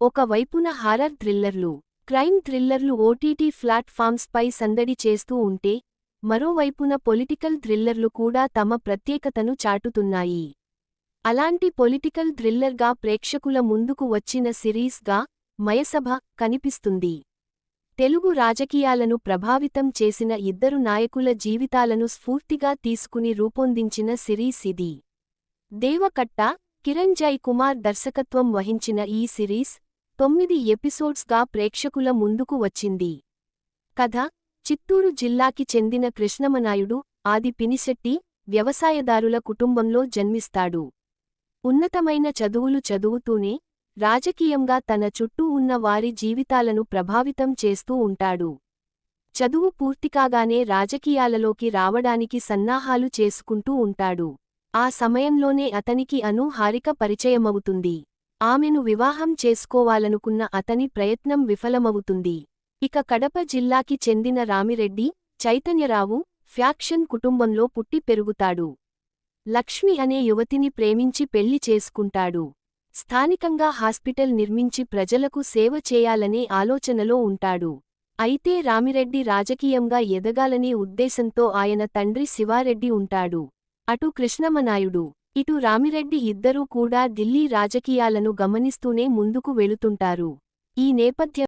ఒక వైపున horror థ్రిల్లర్లు, crime థ్రిల్లర్లు OTT ప్లాట్ఫామ్స్పై సందడి చేస్తూ ఉంటే, మరోవైపున పొలిటికల్ థ్రిల్లర్లు కూడా తమ ప్రత్యేకతను చాటుతున్నాయి. అలాంటి పొలిటికల్ థ్రిల్లర్గా ప్రేక్షకుల ముందుకు వచ్చిన సిరీస్గా మయసభ కనిపిస్తుంది. తెలుగు రాజకీయాలను ప్రభావితం చేసిన ఇద్దరు నాయకుల జీవితాలను స్ఫూర్తిగా తీసుకుని రూపొందించిన సిరీస్ ఇది. దేవకట్ట, కిరణ్ జై కుమార్ దర్శకత్వం వహించిన ఈ సిరీస్ 9 ఎపిసోడ్స్గా ప్రేక్షకుల ముందుకు వచ్చింది. కథ: చిత్తూరు జిల్లాకి చెందిన కృష్ణమనాయుడు, ఆది పినిశెట్టి, వ్యవసాయదారుల కుటుంబంలో జన్మిస్తాడు. ఉన్నతమైన చదువులు చదువుతూనే రాజకీయంగా తన చుట్టూ ఉన్న వారి జీవితాలను ప్రభావితం చేస్తూ ఉంటాడు. చదువు పూర్తికాగానే రాజకీయాలలోకి రావడానికి సన్నాహాలు చేసుకుంటూ ఉంటాడు. ఆ సమయంలోనే అతనికి హారిక పరిచయమవుతుంది. ఆమెను వివాహం చేసుకోవాలనుకున్న అతని ప్రయత్నం విఫలమవుతుంది. ఇక కడప జిల్లాకి చెందిన రామిరెడ్డి, చైతన్యరావు ఫ్యాక్షన్ కుటుంబంలో పుట్టి పెరుగుతాడు. లక్ష్మి అనే యువతిని ప్రేమించి పెళ్లి చేసుకుంటాడు. స్థానికంగా హాస్పిటల్ నిర్మించి ప్రజలకు సేవ చేయాలనే ఆలోచనలో ఉంటాడు. అయితే రామిరెడ్డి రాజకీయంగా ఎదగాలనే ఉద్దేశంతో ఆయన తండ్రి శివారెడ్డి ఉంటాడు. అటు కృష్ణమనాయుడు, ఇటు రామిరెడ్డి ఇద్దరూ కూడా ఢిల్లీ రాజకీయాలను గమనిస్తూనే ముందుకు వెళుతుంటారు. ఈ నేపథ్యం